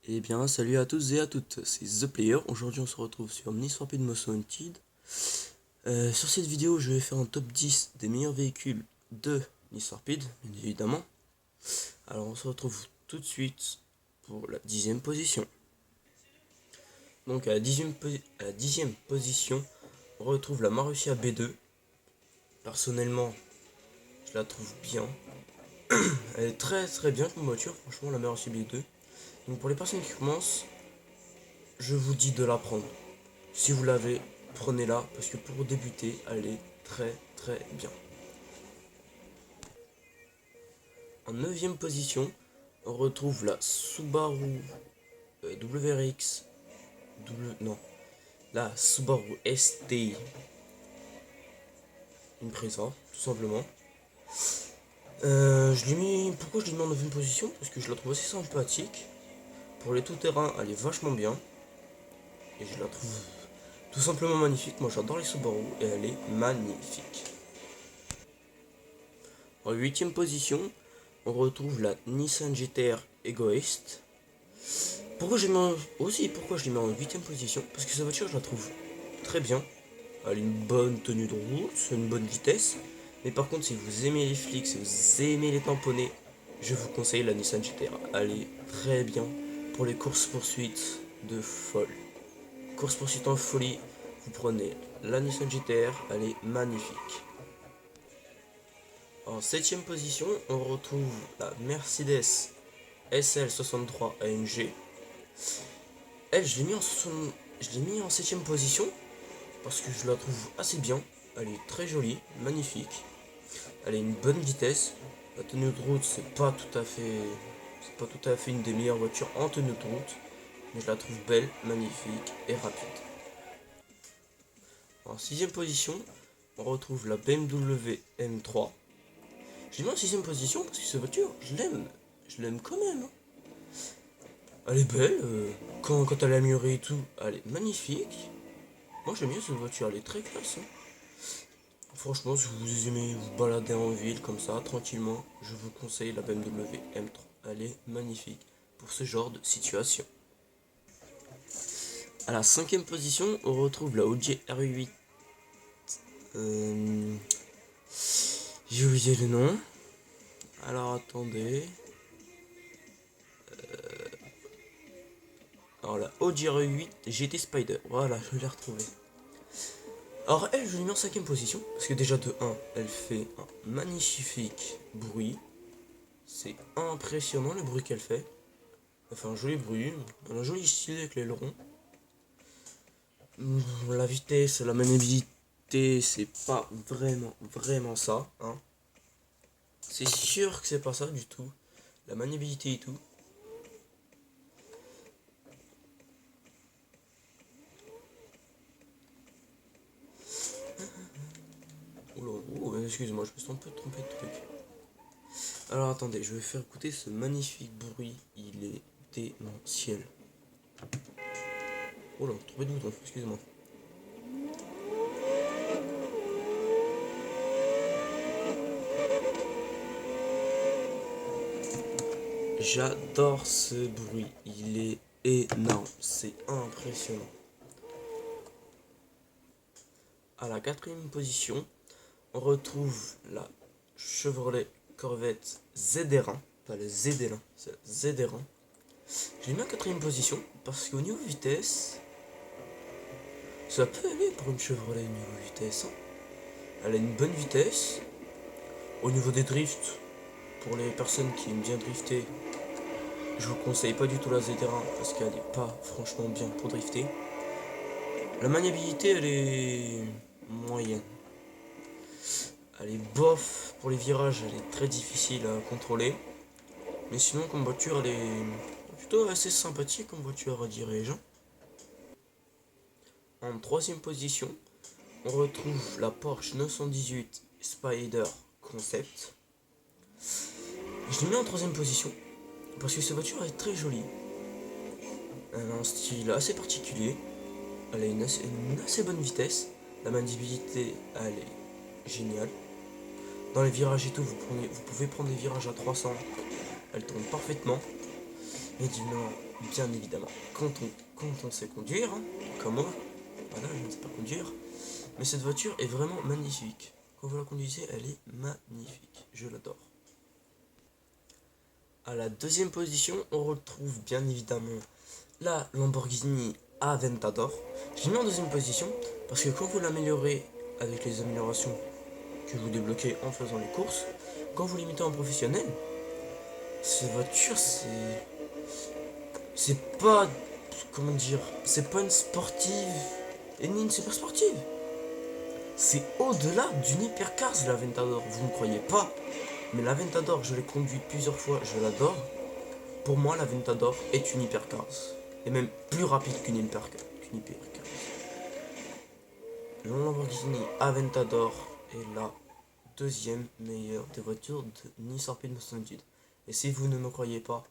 Eh bien, salut à tous et à toutes, c'est The Player. Aujourd'hui, on se retrouve sur Need for Speed Most Wanted. Sur cette vidéo, je vais faire un top 10 des meilleurs véhicules de Need for Speed, bien évidemment. Alors, on se retrouve tout de suite pour la 10e position. Donc, à la 10e position, on retrouve la Marussia B2. Personnellement, je la trouve bien. Elle est très bien comme voiture, franchement, la Marussia B2. Donc, pour les personnes qui commencent, je vous dis de la prendre. Si vous l'avez, prenez-la parce que pour débuter, elle est très bien. En 9e position, on retrouve la Subaru WRX. Non, la Subaru ST Impreza, tout simplement. Pourquoi je l'ai mis en 9e position? Parce que je la trouve assez sympathique. Pour les tout-terrain, elle est vachement bien. Et je la trouve tout simplement magnifique. Moi j'adore les Subaru et elle est magnifique. En 8e position, on retrouve la Nissan GT-R Egoist. Pourquoi je l'ai mis en 8ème position? Parce que cette voiture, je la trouve très bien. Elle a une bonne tenue de route, une bonne vitesse. Mais par contre, si vous aimez les flics, si vous aimez les tamponnés, je vous conseille la Nissan GT-R. Elle est très bien pour les courses-poursuites de folle. Course-poursuite en folie, vous prenez la Nissan GT-R, elle est magnifique. En 7ème position, on retrouve la Mercedes SL63 AMG. Elle, je l'ai mis en 7ème position parce que je la trouve assez bien. Elle est très jolie, magnifique. Elle a une bonne vitesse. La tenue de route, c'est pas tout à fait une des meilleures voitures en tenue de route, mais je la trouve belle, magnifique et rapide. En 6ème position, on retrouve la BMW M3. Je l'ai mis en 6ème position parce que cette voiture, je l'aime quand même. Elle est belle, quand elle est améliorée et tout, elle est magnifique. Moi j'aime bien cette voiture, elle est très classe. Franchement, si vous aimez vous balader en ville comme ça, tranquillement, je vous conseille la BMW M3. Elle est magnifique pour ce genre de situation. À la 5ème position, on retrouve la Audi R8. J'ai oublié le nom. Alors attendez. Alors la Audi R8 GT Spider. Voilà, je l'ai retrouvée. Alors elle, je l'ai mis en 5ème position, parce que déjà de 1, elle fait un magnifique bruit. C'est impressionnant le bruit qu'elle fait. Elle fait un joli bruit, elle a un joli style avec l'aileron. La vitesse, la maniabilité, c'est pas vraiment ça. Hein. C'est sûr que c'est pas ça du tout. La maniabilité et tout. Excuse-moi, je me suis un peu trompé de truc. Alors attendez, je vais faire écouter ce magnifique bruit. Il est démentiel. Oh là, trompé de bouton, excusez-moi. J'adore ce bruit, il est énorme, c'est impressionnant. À la 4ème position, on retrouve la Chevrolet Corvette ZR1, pas le ZL1, c'est la ZR1. Je l'ai mis en 4ème position parce qu'au niveau vitesse, ça peut aller pour une Chevrolet au niveau vitesse. Hein. Elle a une bonne vitesse. Au niveau des drifts, pour les personnes qui aiment bien drifter, je vous conseille pas du tout la ZR1 parce qu'elle n'est pas franchement bien pour drifter. La maniabilité, elle est moyenne. Elle est bof pour les virages, elle est très difficile à contrôler. Mais sinon, comme voiture, elle est plutôt assez sympathique comme voiture, dirais-je. En 3ème position, on retrouve la Porsche 918 Spider Concept. Je l'ai mis en 3ème position parce que cette voiture est très jolie. Elle a un style assez particulier. Elle a une assez bonne vitesse. La maniabilité, elle est géniale. Dans les virages et tout, vous pouvez prendre des virages à 300. Elle tourne parfaitement. Mais dis-moi, bien évidemment, quand on sait conduire, hein, comme moi, voilà, je ne sais pas conduire, mais cette voiture est vraiment magnifique. Quand vous la conduisez, elle est magnifique, je l'adore. À la deuxième position, on retrouve bien évidemment la Lamborghini Aventador. Je l'ai mis en deuxième position parce que quand vous l'améliorez avec les améliorations que vous débloquez en faisant les courses, quand vous les mettez en professionnel, cette voiture c'est pas, comment dire, c'est pas une sportive et ni une super sportive. C'est au-delà d'une hypercars l'Aventador, vous ne croyez pas, mais l'Aventador je l'ai conduite plusieurs fois, je l'adore. Pour moi l'Aventador est une hypercars et même plus rapide qu'une hypercars. Le Lamborghini Aventador est la deuxième meilleure des voitures de Nissan Speed Most Wanted. Et si vous ne me croyez pas,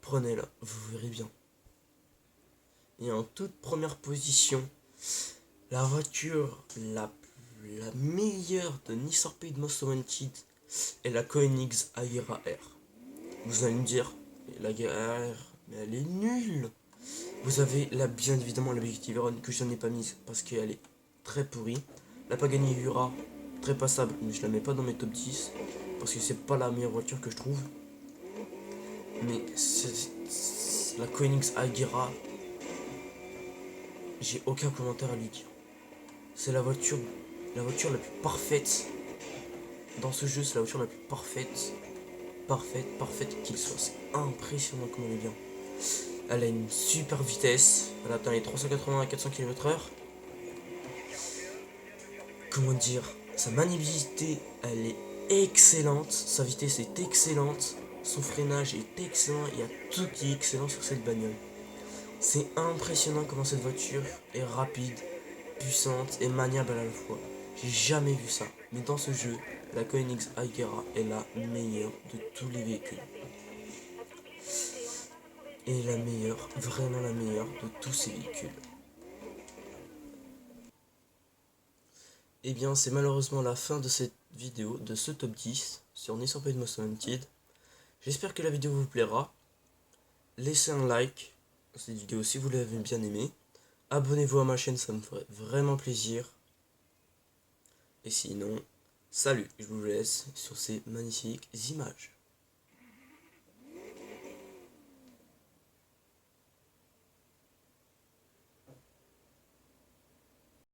prenez-la, vous verrez bien. Et en toute première position, la voiture la meilleure de Nissan Speed Most Wanted est la Koenigsegg Agera R. Vous allez me dire, la Agera R, mais elle est nulle. Vous avez bien évidemment la Bugatti Veyron que je n'en ai pas mise parce qu'elle est très pourrie. La Pagani Huayra, très passable, mais je la mets pas dans mes top 10 parce que c'est pas la meilleure voiture que je trouve. Mais la Koenigsegg Agera, j'ai aucun commentaire à lui dire. C'est la voiture la plus parfaite dans ce jeu, c'est la voiture la plus parfaite qu'il soit. C'est impressionnant comme elle est bien. Elle a une super vitesse, elle atteint les 380 à 400 km/h. Comment dire, sa maniabilité, elle est excellente, sa vitesse est excellente, son freinage est excellent, il y a tout qui est excellent sur cette bagnole. C'est impressionnant comment cette voiture est rapide, puissante et maniable à la fois. J'ai jamais vu ça, mais dans ce jeu, la Koenigsegg Agera est la meilleure de tous les véhicules. Et la meilleure, vraiment la meilleure de tous ces véhicules. Et bien, c'est malheureusement la fin de cette vidéo, de ce top 10 sur Nissan Speed Most Wanted. J'espère que la vidéo vous plaira. Laissez un like à cette vidéo si vous l'avez bien aimée. Abonnez-vous à ma chaîne, ça me ferait vraiment plaisir. Et sinon, salut, je vous laisse sur ces magnifiques images.